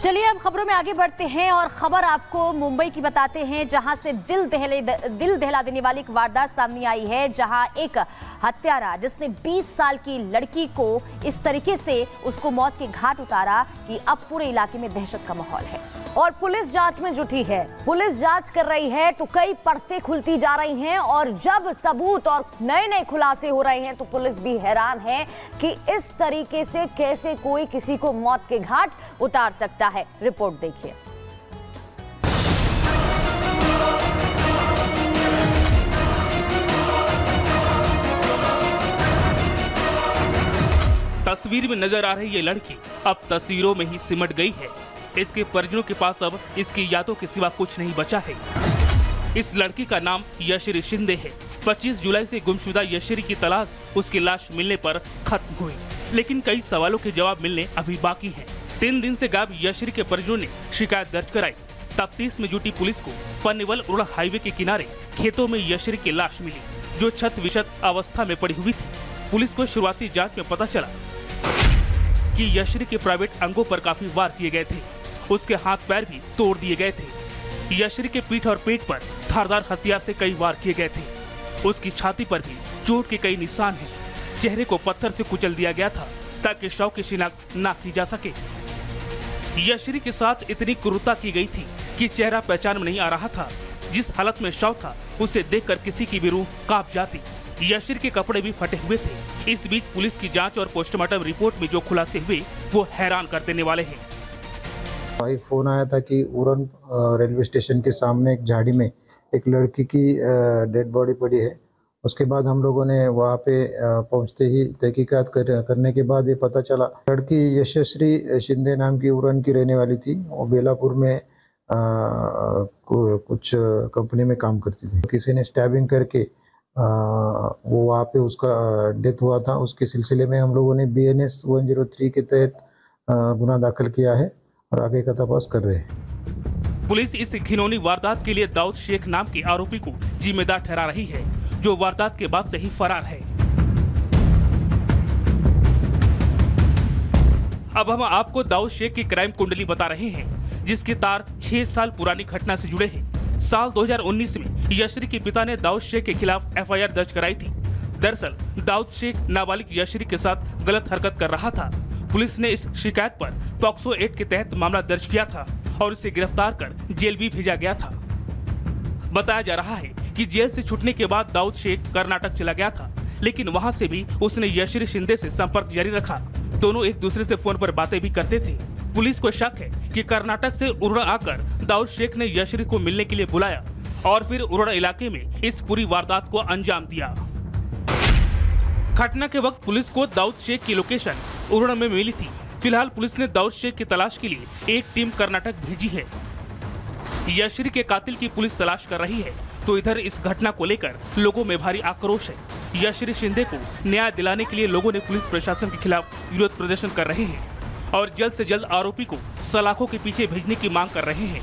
चलिए अब खबरों में आगे बढ़ते हैं और खबर आपको मुंबई की बताते हैं, जहां से दिल दहला देने वाली एक वारदात सामने आई है, जहां एक हत्यारा जिसने 20 साल की लड़की को इस तरीके से उसको मौत के घाट उतारा कि अब पूरे इलाके में दहशत का माहौल है और पुलिस जांच में जुटी है। पुलिस जांच कर रही है तो कई परतें खुलती जा रही हैं और जब सबूत और नए खुलासे हो रहे हैं तो पुलिस भी हैरान है कि इस तरीके से कैसे कोई किसी को मौत के घाट उतार सकता है। रिपोर्ट देखिए। तस्वीर में नजर आ रही ये लड़की अब तस्वीरों में ही सिमट गई है। इसके परिजनों के पास अब इसकी यादों के सिवा कुछ नहीं बचा है। इस लड़की का नाम यश्री शिंदे है। 25 जुलाई से गुमशुदा यश्री की तलाश उसकी लाश मिलने पर खत्म हुई, लेकिन कई सवालों के जवाब मिलने अभी बाकी हैं। 3 दिन से गायब यश्री के परिजनों ने शिकायत दर्ज कराई। तफ्तीश में जुटी पुलिस को पन्नीवल उड़ा हाईवे के किनारे खेतों में यश्री की लाश मिली, जो छत विछत अवस्था में पड़ी हुई थी। पुलिस को शुरुआती जाँच में पता चला कि यश्री के प्राइवेट अंगों पर काफी वार किए गए थे। उसके हाथ पैर भी तोड़ दिए गए थे। यश्री के पीठ और पेट पर धारदार हथियार से कई वार किए गए थे। उसकी छाती पर भी चोट के कई निशान हैं। चेहरे को पत्थर से कुचल दिया गया था ताकि शव की शिनाख्त न की जा सके। यश्री के साथ इतनी क्रूरता की गई थी कि चेहरा पहचान में नहीं आ रहा था। जिस हालत में शव था उसे देखकर किसी की भी रूह कांप जाती। यश्री के कपड़े भी फटे हुए थे। इस बीच पुलिस की जांच और पोस्टमार्टम रिपोर्ट में जो खुलासे हुए वो हैरान कर देने वाले हैं। भाई फोन आया था कि उड़न रेलवे स्टेशन के सामने एक झाड़ी में एक लड़की की डेड बॉडी पड़ी है। उसके बाद हम लोगों ने वहाँ पे पहुँचते ही तहकीकात करने के बाद ये पता चला लड़की यशस्वी शिंदे नाम की उड़न की रहने वाली थी। वो बेलापुर में कुछ कंपनी में काम करती थी। किसी ने स्टैबिंग करके वो वहाँ पे उसका डेथ हुआ था। उसके सिलसिले में हम लोगों ने BNS 103 के तहत गुनाह दाखिल किया है और आगे का तपास कर रहे हैं। पुलिस इस घिनौनी वारदात के लिए दाऊद शेख नाम के आरोपी को जिम्मेदार ठहरा रही है, जो वारदात के बाद से ही फरार है। अब हम आपको दाऊद शेख की क्राइम कुंडली बता रहे हैं, जिसके तार 6 साल पुरानी घटना से जुड़े हैं। साल 2019 में यश्री के पिता ने दाऊद शेख के खिलाफ FIR दर्ज कराई थी। दरअसल दाऊद शेख नाबालिग यश्री के साथ गलत हरकत कर रहा था। पुलिस ने इस शिकायत पर पॉक्सो एक्ट के तहत मामला दर्ज किया था और उसे गिरफ्तार कर जेल भी भेजा गया था। बताया जा रहा है कि जेल से छूटने के बाद दाऊद शेख कर्नाटक चला गया था, लेकिन वहां से भी उसने यश्री शिंदे से संपर्क जारी रखा। दोनों एक दूसरे से फोन पर बातें भी करते थे। पुलिस को शक है कि कर्नाटक से उरण आकर दाऊद शेख ने यश्री को मिलने के लिए बुलाया और फिर उरण इलाके में इस पूरी वारदात को अंजाम दिया। घटना के वक्त पुलिस को दाऊद शेख की लोकेशन उरण में मिली थी। फिलहाल पुलिस ने दाऊद शेख की तलाश के लिए एक टीम कर्नाटक भेजी है। यश्री के कातिल की पुलिस तलाश कर रही है, तो इधर इस घटना को लेकर लोगों में भारी आक्रोश है। यश्री शिंदे को न्याय दिलाने के लिए लोगों ने पुलिस प्रशासन के खिलाफ विरोध प्रदर्शन कर रहे हैं और जल्द से जल्द आरोपी को सलाखों के पीछे भेजने की मांग कर रहे हैं।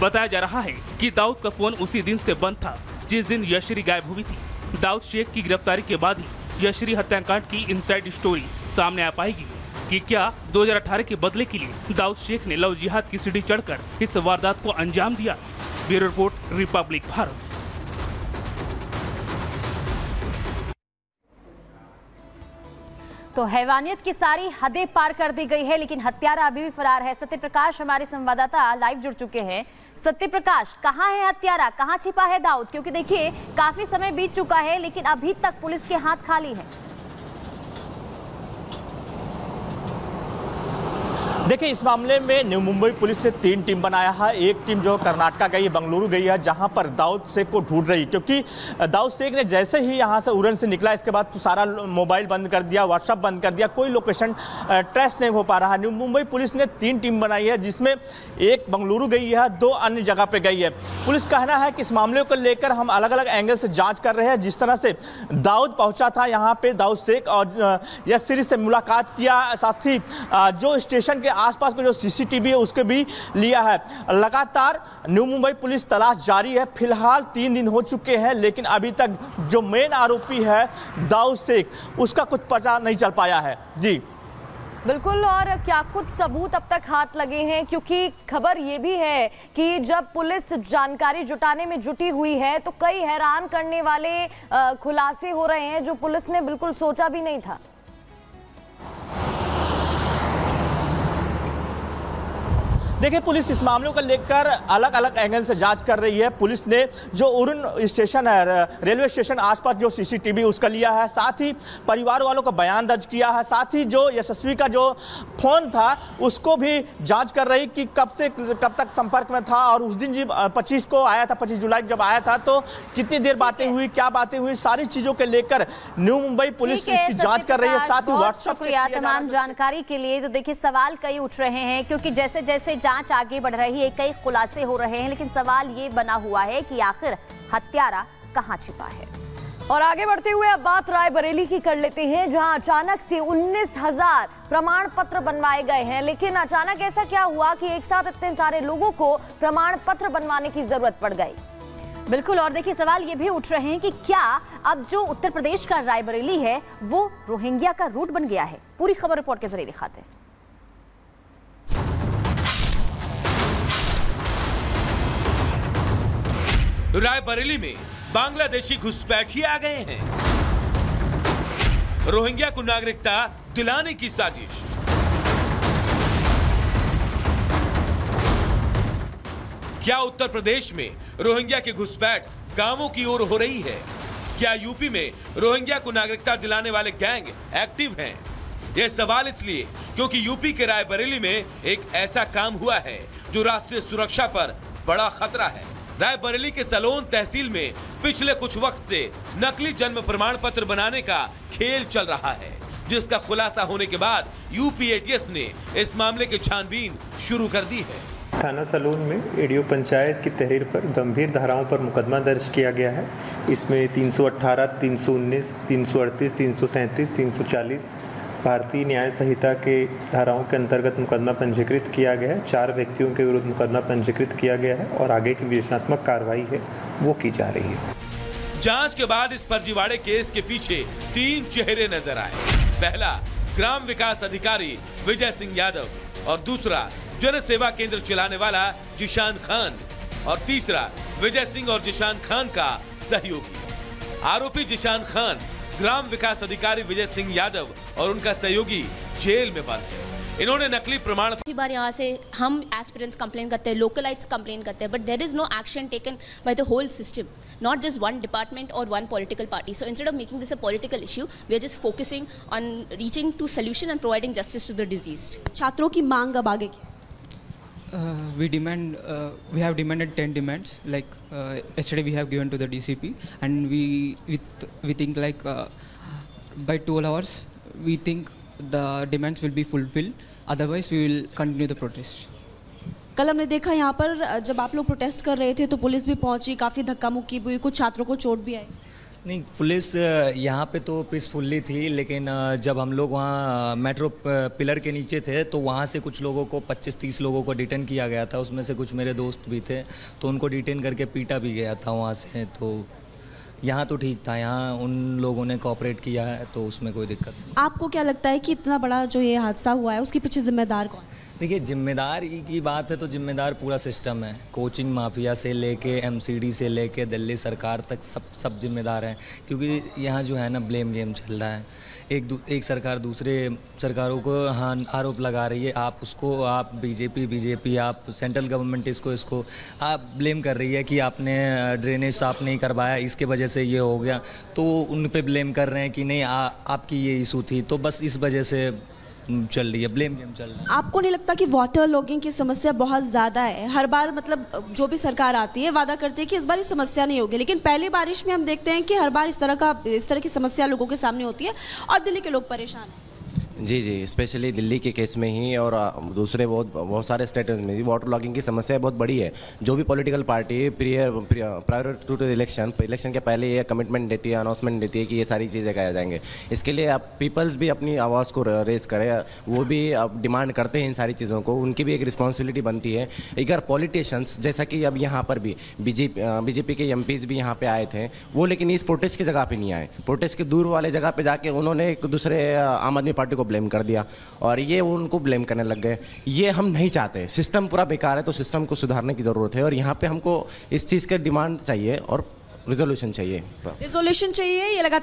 बताया जा रहा है कि दाऊद का फोन उसी दिन से बंद था जिस दिन यश्री गायब हुई थी। दाऊद शेख की गिरफ्तारी के बाद ही यश्री हत्याकांड की इनसाइड स्टोरी सामने आ पाएगी कि क्या 2018 के बदले के लिए दाऊद शेख ने लव जिहाद की सीढ़ी चढ़कर इस वारदात को अंजाम दिया। Bureau report, Republic Bharat. तो हैवानियत की सारी हदें पार कर दी गई है, लेकिन हत्यारा अभी भी फरार है। सत्य प्रकाश हमारे संवाददाता लाइव जुड़ चुके हैं। सत्य प्रकाश, कहां है हत्यारा, कहां छिपा है दाऊद? क्योंकि देखिए काफी समय बीत चुका है लेकिन अभी तक पुलिस के हाथ खाली है। देखिए, इस मामले में न्यू मुंबई पुलिस ने 3 टीम बनाया है। एक टीम जो कर्नाटका गई है, बेंगलुरु गई है, जहां पर दाऊद शेख को ढूंढ रही, क्योंकि दाऊद शेख ने जैसे ही यहां से उड़न से निकला इसके बाद तो सारा मोबाइल बंद कर दिया, व्हाट्सएप बंद कर दिया, कोई लोकेशन ट्रेस नहीं हो पा रहा। न्यू मुंबई पुलिस ने 3 टीम बनाई है, जिसमें एक बेंगलुरु गई है, 2 अन्य जगह पर गई है। पुलिस का कहना है कि इस मामले को लेकर हम अलग अलग एंगल से जाँच कर रहे हैं। जिस तरह से दाऊद पहुँचा था यहाँ पे, दाऊद शेख और यश्री से मुलाकात किया, साथ ही जो स्टेशन के आसपास का जो सीसीटीवी है उसके भी लिया है। लगातार न्यू मुंबई पुलिस तलाश जारी है। फिलहाल 3 दिन हो चुके हैं, लेकिन अभी तक जो मेन आरोपी है दाऊद शेख, उसका कुछ पता नहीं चल पाया है। जी बिल्कुल, और क्या कुछ सबूत अब तक हाथ लगे हैं? क्योंकि खबर ये भी है कि जब पुलिस जानकारी जुटाने में जुटी हुई है तो कई हैरान करने वाले खुलासे हो रहे हैं जो पुलिस ने बिल्कुल सोचा भी नहीं था। देखिए, पुलिस इस मामलों को लेकर अलग अलग एंगल से जांच कर रही है। पुलिस ने जो उरण स्टेशन है, रेलवे स्टेशन आसपास जो सीसीटीवी उसका लिया है, साथ ही परिवार वालों का बयान दर्ज किया है, साथ ही जो यशस्वी का जो फोन था उसको भी जांच कर रही कि कब से कब तक संपर्क में था और उस दिन जी 25 को आया था, 25 जुलाई जब आया था तो कितनी देर बातें हुई, क्या बातें हुई, सारी चीजों के लेकर न्यू मुंबई पुलिस इसकी जांच कर रही है। साथ ही व्हाट्सएप शुक्रिया तमाम जानकारी के लिए। तो देखिए, सवाल कई उठ रहे हैं क्योंकि जैसे जैसे जांच आगे बढ़ रही है कई खुलासे हो रहे हैं, लेकिन सवाल ये बना हुआ है कि आखिर हत्यारा कहां छिपा है। और आगे बढ़ते हुए अब बात रायबरेली की कर लेते हैं, जहां अचानक से 19,000 प्रमाण पत्र बनवाए गए हैं। लेकिन अचानक ऐसा क्या हुआ कि एक साथ इतने सारे लोगों को प्रमाण पत्र बनवाने की जरूरत पड़ गई? बिल्कुल, और देखिए सवाल ये भी उठ रहे हैं कि क्या अब जो उत्तर प्रदेश का रायबरेली है वो रोहिंग्या का रूट बन गया है? पूरी खबर रिपोर्ट के जरिए दिखाते हैं। रायबरेली में बांग्लादेशी घुसपैठिए आ गए हैं। रोहिंग्या को नागरिकता दिलाने की साजिश। क्या उत्तर प्रदेश में रोहिंग्या की घुसपैठ गांवों की ओर हो रही है? क्या यूपी में रोहिंग्या को नागरिकता दिलाने वाले गैंग एक्टिव हैं? यह सवाल इसलिए क्योंकि यूपी के रायबरेली में एक ऐसा काम हुआ है जो राष्ट्रीय सुरक्षा पर बड़ा खतरा है। रायबरेली के सलोन तहसील में पिछले कुछ वक्त से नकली जन्म प्रमाण पत्र बनाने का खेल चल रहा है, जिसका खुलासा होने के बाद यूपी एटीएस ने इस मामले की छानबीन शुरू कर दी है। थाना सलोन में एडीओ पंचायत की तहरीर पर गंभीर धाराओं पर मुकदमा दर्ज किया गया है। इसमें 318, 319, 338, 337, 340 भारतीय न्याय संहिता के धाराओं के अंतर्गत मुकदमा पंजीकृत किया गया है। 4 व्यक्तियों के विरुद्ध मुकदमा पंजीकृत किया गया है और आगे की विवेचनात्मक कार्रवाई है वो की जा रही है। जांच के बाद इस फर्जीवाड़े केस के पीछे 3 चेहरे नजर आए। पहला ग्राम विकास अधिकारी विजय सिंह यादव और दूसरा जन सेवा केंद्र चलाने वाला जिशान खान और तीसरा विजय सिंह और जिशान खान का सहयोगी। आरोपी जिशान खान ग्राम विकास अधिकारी विजय सिंह यादव और उनका सहयोगी जेल में बंद है। इन्होंने नकली प्रमाण बार यहाँ से हम एस्पिरेंट्स कंप्लेन करते हैं, लोकलाइट्स कंप्लेन करते हैं, but there is no action taken by the whole system, not just one department or one political party. So instead of making this a political issue, we are just focusing on reaching to solution and providing justice to the deceased. छात्रों की मांग अब आगे we have demanded 10 demands. Like yesterday we have given to the DCP, and we think like by 12 hours we think the demands will be fulfilled. Otherwise we will continue the protest. कल हमने देखा यहाँ पर जब आप लोग protest कर रहे थे तो पुलिस भी पहुंची, काफ़ी धक्का मुक्की हुई, कुछ छात्रों को चोट भी आई। नहीं, पुलिस यहाँ पे तो पीसफुल्ली थी, लेकिन जब हम लोग वहाँ मेट्रो पिलर के नीचे थे तो वहाँ से कुछ लोगों को 25-30 लोगों को डिटेन किया गया था। उसमें से कुछ मेरे दोस्त भी थे, तो उनको डिटेन करके पीटा भी गया था वहाँ से। तो यहाँ तो ठीक था, यहाँ उन लोगों ने कोऑपरेट किया है तो उसमें कोई दिक्कत नहीं। आपको क्या लगता है कि इतना बड़ा जो ये हादसा हुआ है उसके पीछे जिम्मेदार कौन? देखिए, जिम्मेदार की बात है तो जिम्मेदार पूरा सिस्टम है। कोचिंग माफिया से लेके एमसीडी से लेके दिल्ली सरकार तक सब जिम्मेदार हैं, क्योंकि यहाँ जो है ना ब्लेम गेम चल रहा है। एक सरकार दूसरे सरकारों को आरोप लगा रही है, आप बीजेपी आप सेंट्रल गवर्नमेंट इसको आप ब्लेम कर रही है कि आपने ड्रेनेज साफ नहीं करवाया, इसके वजह से ये हो गया। तो उन पे ब्लेम कर रहे हैं कि नहीं आपकी ये इशू थी, तो बस इस वजह से चल रही है, ब्लेम गेम चल रहा है। आपको नहीं लगता कि वाटर लॉगिंग की समस्या बहुत ज़्यादा है? हर बार मतलब जो भी सरकार आती है वादा करती है कि इस बार ये समस्या नहीं होगी, लेकिन पहली बारिश में हम देखते हैं कि हर बार इस तरह की समस्या लोगों के सामने होती है और दिल्ली के लोग परेशान हैं। जी, स्पेशली दिल्ली के केस में ही और दूसरे बहुत सारे स्टेट्स में भी वाटर लॉगिंग की समस्या बहुत बड़ी है। जो भी political party prior to the election के पहले ये कमिटमेंट देती है, अनाउंसमेंट देती है कि ये सारी चीज़ें कराए जाएंगे। इसके लिए अब पीपल्स भी अपनी आवाज़ को रेस करें, वो भी अब डिमांड करते हैं इन सारी चीज़ों को, उनकी भी एक रिस्पॉन्सिबिलिटी बनती है। अगर पॉलिटिशियंस जैसा कि अब यहाँ पर भी बीजेपी के एमपीज़ भी यहाँ पे आए थे, वो लेकिन इस प्रोटेस्ट की जगह पे नहीं आए। प्रोटेस्ट के दूर वाले जगह पे जाके उन्होंने एक दूसरे आम आदमी पार्टी को ब्लेम कर दिया और ये उनको ब्लेम करने लग गए। ये हम नहीं चाहते, सिस्टम पूरा बेकार है, तो सिस्टम को सुधारने की ज़रूरत है और यहाँ पे हमको इस चीज़ का डिमांड चाहिए और रिजोल्यूशन चाहिए। ये लगातार